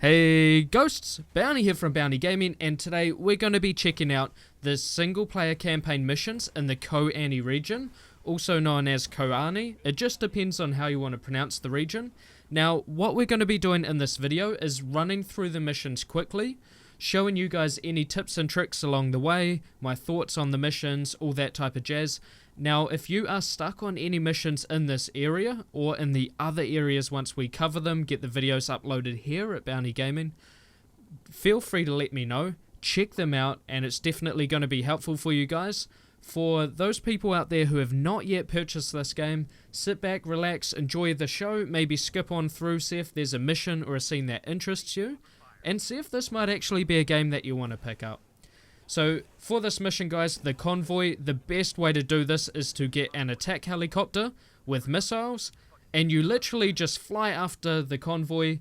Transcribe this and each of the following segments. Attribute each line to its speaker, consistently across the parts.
Speaker 1: Hey Ghosts, Bounty here from Bounty Gaming, and today we're going to be checking out the single player campaign missions in the Koani region, also known as Koani. It just depends on how you want to pronounce the region. Now, what we're going to be doing in this video is running through the missions quickly, showing you guys any tips and tricks along the way, my thoughts on the missions, all that type of jazz. Now, if you are stuck on any missions in this area, or in the other areas once we cover them, get the videos uploaded here at Bounty Gaming, feel free to let me know, check them out, and it's definitely going to be helpful for you guys. For those people out there who have not yet purchased this game, sit back, relax, enjoy the show, maybe skip on through, see if there's a mission or a scene that interests you, and see if this might actually be a game that you want to pick up. So, for this mission guys, the Convoy, the best way to do this is to get an attack helicopter with missiles, and you literally just fly after the Convoy,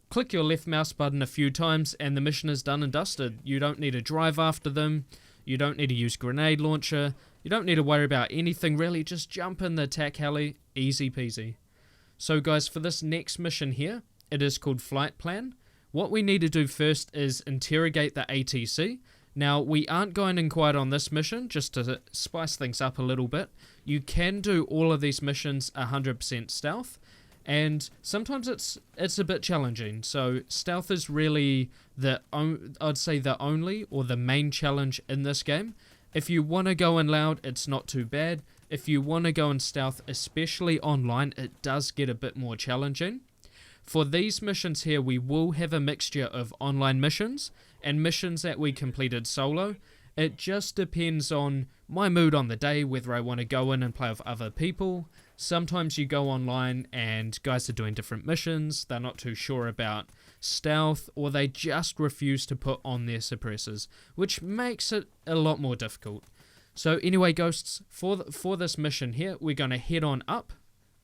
Speaker 1: click your left mouse button a few times, and the mission is done and dusted. You don't need to drive after them, you don't need to use grenade launcher, you don't need to worry about anything really, just jump in the attack heli, easy peasy. So guys, for this next mission here, it is called Flight Plan. What we need to do first is interrogate the ATC. Now, we aren't going in quite on this mission, just to spice things up a little bit. You can do all of these missions 100% stealth, and sometimes it's a bit challenging. So, stealth is really I'd say the only or the main challenge in this game. If you want to go in loud, it's not too bad. If you want to go in stealth, especially online, it does get a bit more challenging. For these missions here, we will have a mixture of online missions and missions that we completed solo. It just depends on my mood on the day, whether I want to go in and play with other people. Sometimes you go online and guys are doing different missions, they're not too sure about stealth, or they just refuse to put on their suppressors, which makes it a lot more difficult. So anyway ghosts, for this mission here, we're going to head on up.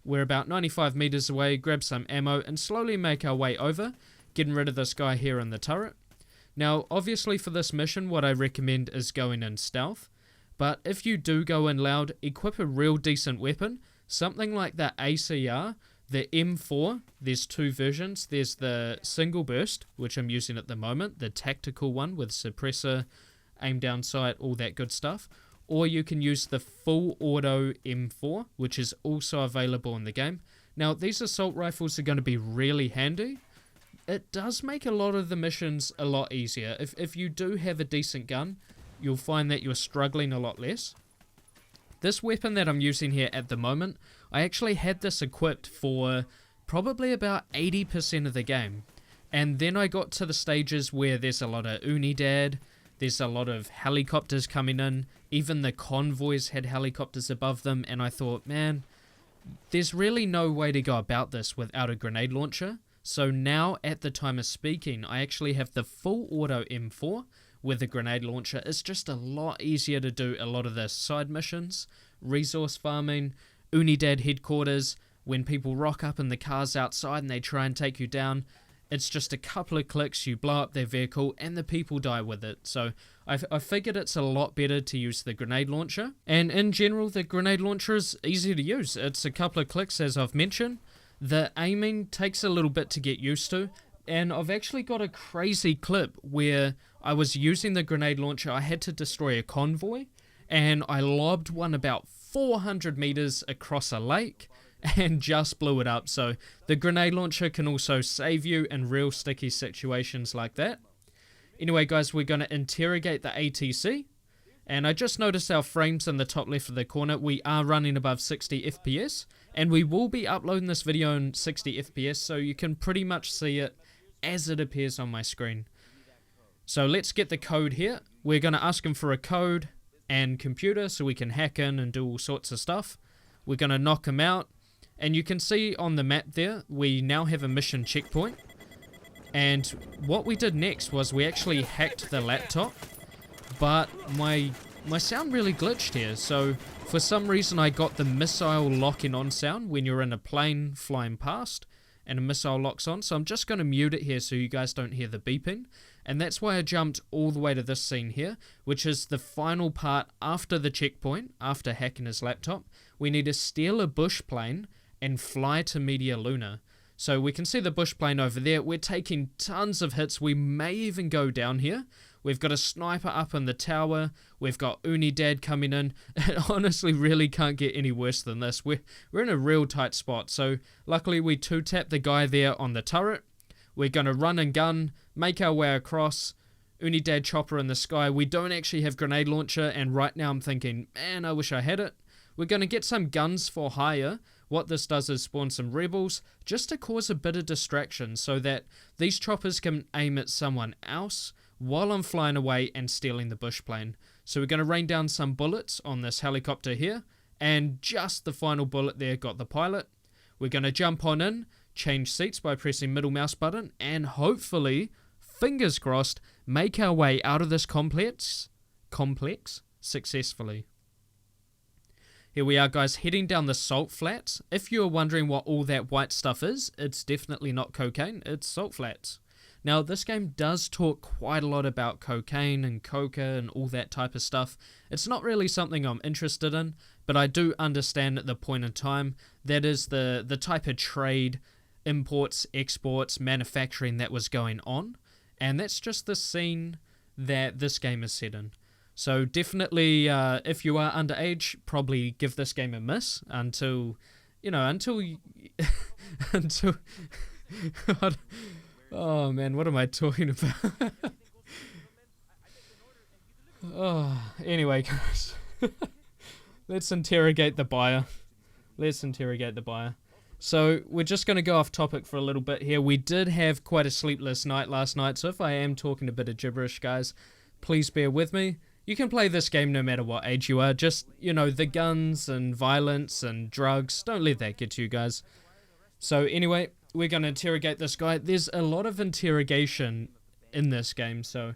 Speaker 1: We're about 95 meters away, grab some ammo, and slowly make our way over, getting rid of this guy here in the turret. Now, obviously for this mission, what I recommend is going in stealth, but if you do go in loud, equip a real decent weapon, something like the ACR, the M4, there's two versions. There's the single burst, which I'm using at the moment, the tactical one with suppressor, aim down sight, all that good stuff. Or you can use the full auto M4, which is also available in the game. Now, these assault rifles are going to be really handy. It does make a lot of the missions a lot easier. If you do have a decent gun, you'll find that you're struggling a lot less. This weapon that I'm using here at the moment, I actually had this equipped for probably about 80% of the game. And then I got to the stages where there's a lot of Unidad, there's a lot of helicopters coming in, even the convoys had helicopters above them, and I thought, man, there's really no way to go about this without a grenade launcher. So now, at the time of speaking, I actually have the full auto M4 with a grenade launcher. It's just a lot easier to do a lot of the side missions, resource farming, Unidad headquarters, when people rock up in the cars outside and they try and take you down. It's just a couple of clicks, you blow up their vehicle, and the people die with it. So I figured it's a lot better to use the grenade launcher. And in general, the grenade launcher is easy to use. It's a couple of clicks, as I've mentioned. The aiming takes a little bit to get used to. And I've actually got a crazy clip where I was using the grenade launcher. I had to destroy a convoy, and I lobbed one about 400 meters across a lake and just blew it up. So the grenade launcher can also save you in real sticky situations like that. Anyway guys, we're going to interrogate the ATC, and I just noticed our frames in the top left of the corner. We are running above 60 FPS, and we will be uploading this video in 60 FPS, so you can pretty much see it as it appears on my screen. So let's get the code here. We're going to ask him for a code and computer so we can hack in and do all sorts of stuff. We're going to knock him out. And you can see on the map there, we now have a mission checkpoint. And what we did next was we actually hacked the laptop. But my sound really glitched here. So for some reason I got the missile locking on sound when you're in a plane flying past and a missile locks on. So I'm just going to mute it here so you guys don't hear the beeping. And that's why I jumped all the way to this scene here, which is the final part after the checkpoint, after hacking his laptop. We need to steal a bush plane and fly to Media Luna. So we can see the bush plane over there. We're taking tons of hits. We may even go down here. We've got a sniper up in the tower. We've got Unidad coming in. It honestly really can't get any worse than this. We're in a real tight spot. So luckily we two-tap the guy there on the turret. We're going to run and gun, make our way across. Unidad chopper in the sky. We don't actually have grenade launcher, and right now I'm thinking, man, I wish I had it. We're going to get some guns for hire. What this does is spawn some rebels just to cause a bit of distraction so that these choppers can aim at someone else while I'm flying away and stealing the bush plane. So we're going to rain down some bullets on this helicopter here, and just the final bullet there got the pilot. We're going to jump on in, change seats by pressing middle mouse button, and hopefully, fingers crossed, make our way out of this complex successfully. Here we are, guys, heading down the salt flats. If you're wondering what all that white stuff is, it's definitely not cocaine, it's salt flats. Now, this game does talk quite a lot about cocaine and coca and all that type of stuff. It's not really something I'm interested in, but I do understand at the point in time that is the type of trade, imports, exports, manufacturing that was going on, and that's just the scene that this game is set in. So definitely, if you are underage, probably give this game a miss until oh man, what am I talking about? Anyway, guys, let's interrogate the buyer. So we're just going to go off topic for a little bit here. We did have quite a sleepless night last night, so if I am talking a bit of gibberish, guys, please bear with me. You can play this game no matter what age you are. Just, the guns and violence and drugs, don't let that get to you guys. So anyway, we're going to interrogate this guy. There's a lot of interrogation in this game, so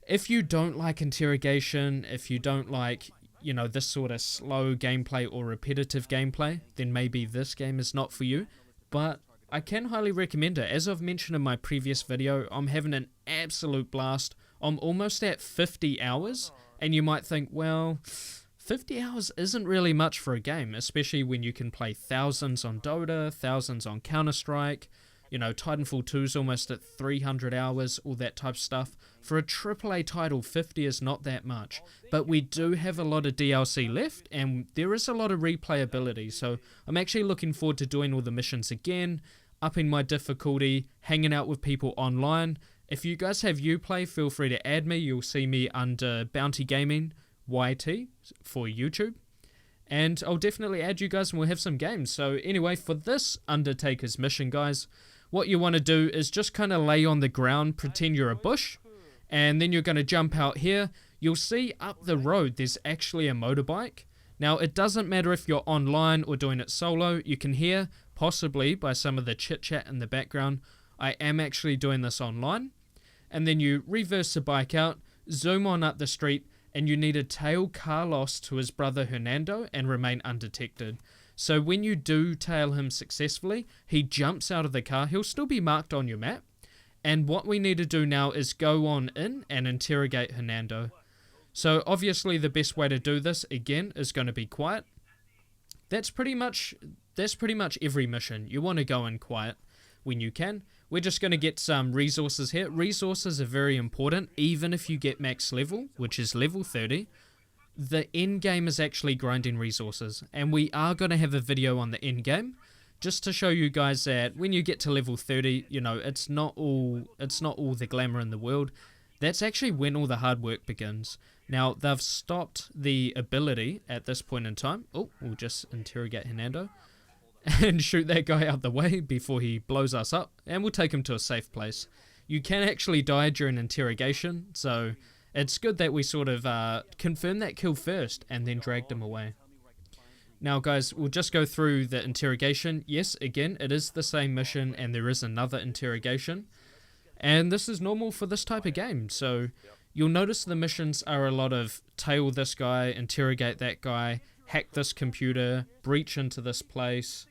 Speaker 1: if you don't like interrogation, if you don't like, this sort of slow gameplay or repetitive gameplay, then maybe this game is not for you. But I can highly recommend it. As I've mentioned in my previous video, I'm having an absolute blast. I'm almost at 50 hours, and you might think, well, 50 hours isn't really much for a game, especially when you can play thousands on Dota, thousands on Counter-Strike, Titanfall 2's almost at 300 hours, all that type of stuff. For a AAA title, 50 is not that much, but we do have a lot of DLC left, and there is a lot of replayability, so I'm actually looking forward to doing all the missions again, upping my difficulty, hanging out with people online. If you guys have Uplay, feel free to add me. You'll see me under Bounty Gaming YT for YouTube. And I'll definitely add you guys and we'll have some games. So anyway, for this Undertakers Mission, guys, what you want to do is just kind of lay on the ground, pretend you're a bush. And then you're going to jump out here. You'll see up the road there's actually a motorbike. Now, it doesn't matter if you're online or doing it solo. You can hear, possibly by some of the chit-chat in the background, I am actually doing this online. And then you reverse the bike out, zoom on up the street, and you need to tail Carlos to his brother Hernando and remain undetected. So when you do tail him successfully, he jumps out of the car. He'll still be marked on your map. And what we need to do now is go on in and interrogate Hernando. So obviously the best way to do this, again, is going to be quiet. That's pretty much every mission. You want to go in quiet when you can. We're just going to get some resources here. Resources are very important, even if you get max level, which is level 30. The end game is actually grinding resources, and we are going to have a video on the end game, just to show you guys that when you get to level 30, it's not all the glamour in the world. That's actually when all the hard work begins. Now, they've stopped the ability at this point in time. Oh, we'll just interrogate Hernando and shoot that guy out the way before he blows us up, and we'll take him to a safe place. You can actually die during interrogation, so it's good that we sort of confirmed that kill first and then dragged him away. Now guys, we'll just go through the interrogation. Yes, again, it is the same mission and there is another interrogation. And this is normal for this type of game, so you'll notice the missions are a lot of tail this guy, interrogate that guy, hack this computer, breach into this place.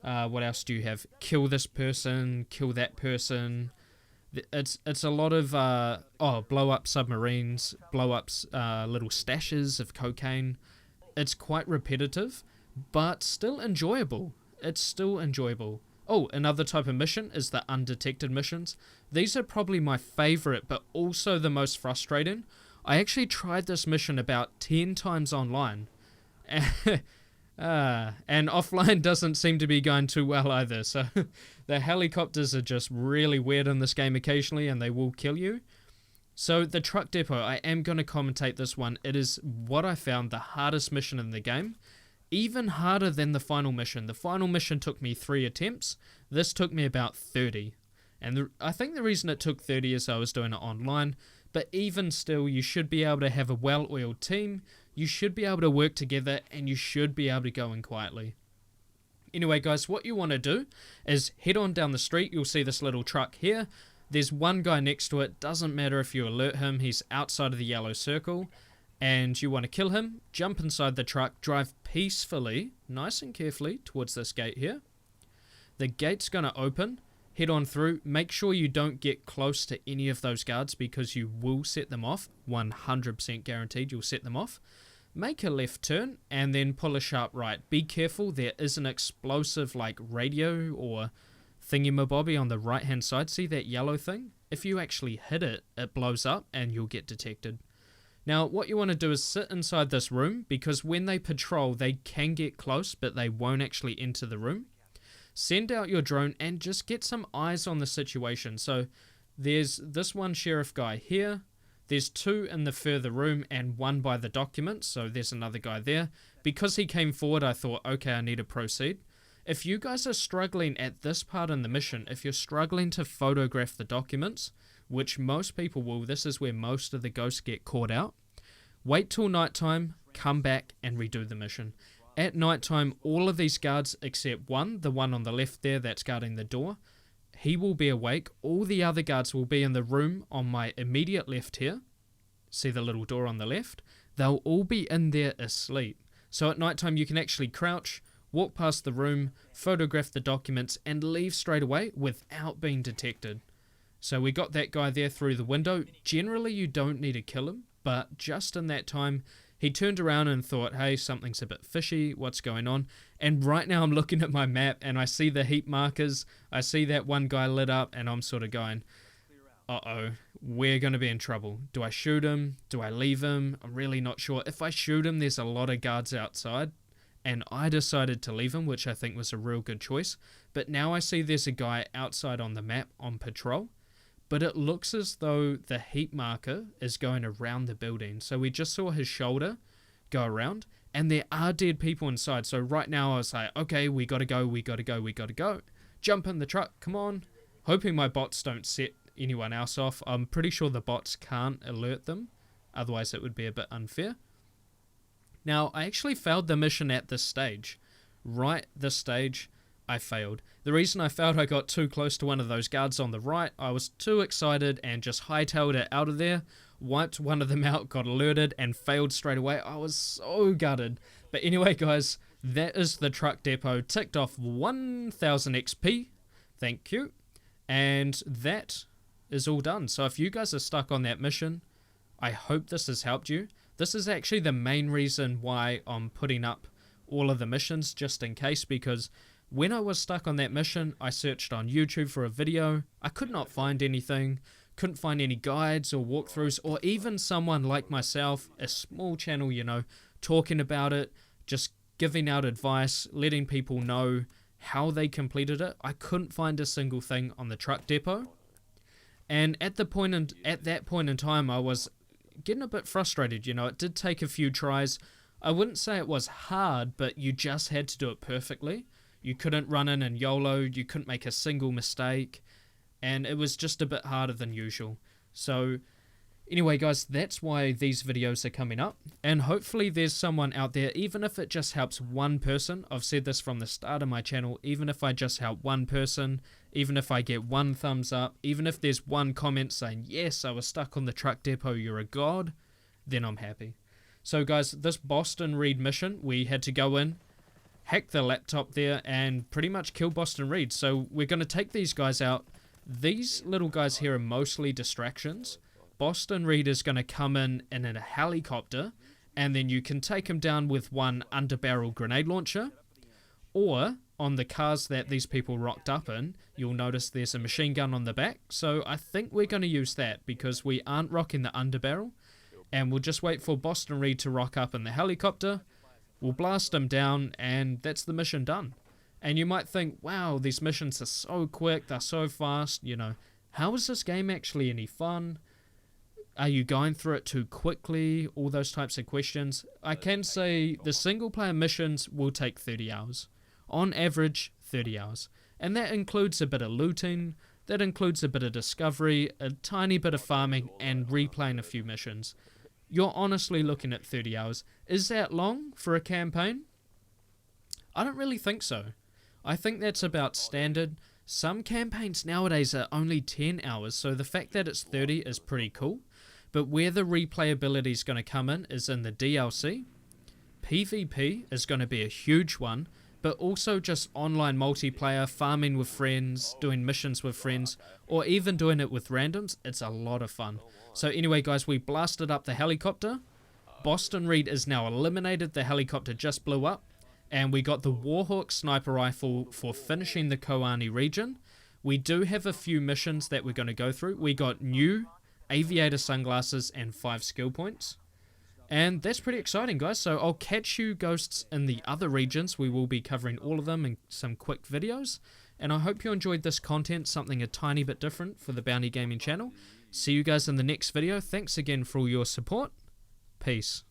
Speaker 1: What else do you have? Kill this person, kill that person. It's a lot of blow up submarines, blow up little stashes of cocaine. It's quite repetitive, but still enjoyable. It's still enjoyable. Oh, another type of mission is the undetected missions. These are probably my favorite, but also the most frustrating. I actually tried this mission about 10 times online. And offline doesn't seem to be going too well either. So the helicopters are just really weird in this game occasionally, and they will kill you. So the truck depot, I am going to commentate this one. It is what I found the hardest mission in the game. Even harder than the final mission. The final mission took me 3 attempts. This took me about 30. And I think the reason it took 30 is I was doing it online. But even still, you should be able to have a well-oiled team. You should be able to work together, and you should be able to go in quietly. Anyway, guys, what you want to do is head on down the street. You'll see this little truck here. There's one guy next to it. Doesn't matter if you alert him. He's outside of the yellow circle. And you want to kill him. Jump inside the truck. Drive peacefully, nice and carefully, towards this gate here. The gate's going to open. Head on through. Make sure you don't get close to any of those guards because you will set them off. 100% guaranteed you'll set them off. Make a left turn and then pull a sharp right. Be careful, there is an explosive like radio or thingy-mabobby on the right hand side. See that yellow thing? If you actually hit it, it blows up and you'll get detected. Now what you want to do is sit inside this room because when they patrol they can get close but they won't actually enter the room. Send out your drone and just get some eyes on the situation. So there's this one sheriff guy here. There's 2 in the further room and 1 by the documents. So there's another guy there. Because he came forward, I thought, okay, I need to proceed. If you guys are struggling at this part in the mission, if you're struggling to photograph the documents, which most people will, this is where most of the ghosts get caught out. Wait till nighttime, come back and redo the mission. At nighttime, all of these guards except one, the one on the left there that's guarding the door, he will be awake. All the other guards will be in the room on my immediate left here. See the little door on the left? They'll all be in there asleep. So at nighttime you can actually crouch, walk past the room, photograph the documents, and leave straight away without being detected. So we got that guy there through the window. Generally you don't need to kill him, but just in that time, he turned around and thought, hey, something's a bit fishy, what's going on? And right now I'm looking at my map and I see the heat markers, I see that one guy lit up and I'm sort of going, uh-oh, we're going to be in trouble. Do I shoot him? Do I leave him? I'm really not sure. If I shoot him, there's a lot of guards outside and I decided to leave him, which I think was a real good choice. But now I see there's a guy outside on the map on patrol. But it looks as though the heat marker is going around the building. So we just saw his shoulder go around. And there are dead people inside. So right now I was like, okay, we gotta go, we gotta go, we gotta go. Jump in the truck, come on. Hoping my bots don't set anyone else off. I'm pretty sure the bots can't alert them. Otherwise it would be a bit unfair. Now, I actually failed the mission at this stage. Right this stage, I failed. The reason I failed, I got too close to one of those guards on the right. I was too excited and just hightailed it out of there. Wiped one of them out, got alerted, and failed straight away. I was so gutted. But anyway, guys, that is the truck depot. Ticked off 1000 XP. Thank you. And that is all done. So if you guys are stuck on that mission, I hope this has helped you. This is actually the main reason why I'm putting up all of the missions, just in case, because when I was stuck on that mission, I searched on YouTube for a video. I could not find anything, couldn't find any guides or walkthroughs, or even someone like myself, a small channel, you know, talking about it, just giving out advice, letting people know how they completed it. I couldn't find a single thing on the truck depot. And at that point in time, I was getting a bit frustrated, you know. It did take a few tries. I wouldn't say it was hard, but you just had to do it perfectly. You couldn't run in and YOLO, you couldn't make a single mistake, and it was just a bit harder than usual. So anyway, guys, that's why these videos are coming up, and hopefully there's someone out there, even if it just helps one person. I've said this from the start of my channel, even if I just help one person, even if I get one thumbs up, even if there's one comment saying, yes, I was stuck on the truck depot, you're a god, then I'm happy. So guys, this Boston Reed mission, we had to go in, hack the laptop there, and pretty much kill Boston Reed. So we're going to take these guys out. These little guys here are mostly distractions. Boston Reed is going to come in a helicopter, and then you can take him down with one underbarrel grenade launcher. Or, on the cars that these people rocked up in, you'll notice there's a machine gun on the back. So I think we're going to use that because we aren't rocking the underbarrel. And we'll just wait for Boston Reed to rock up in the helicopter. We'll blast him down, and that's the mission done. And you might think, wow, these missions are so quick, they're so fast, you know. How is this game actually any fun? Are you going through it too quickly? All those types of questions. I can say the single player missions will take 30 hours. On average, 30 hours. And that includes a bit of looting, that includes a bit of discovery, a tiny bit of farming, and replaying a few missions. You're honestly looking at 30 hours. Is that long for a campaign? I don't really think so. I think that's about standard. Some campaigns nowadays are only 10 hours, so the fact that it's 30 is pretty cool. But where the replayability is going to come in is in the DLC. PvP is going to be a huge one, but also just online multiplayer, farming with friends, doing missions with friends, or even doing it with randoms. It's a lot of fun. So anyway, guys, we blasted up the helicopter. Boston Reed is now eliminated. The helicopter just blew up. And we got the Warhawk sniper rifle for finishing the Koani region. We do have a few missions that we're going to go through. We got new aviator sunglasses and 5 skill points. And that's pretty exciting, guys. So I'll catch you ghosts in the other regions. We will be covering all of them in some quick videos. And I hope you enjoyed this content, something a tiny bit different for the Bounty Gaming channel. See you guys in the next video. Thanks again for all your support. Peace.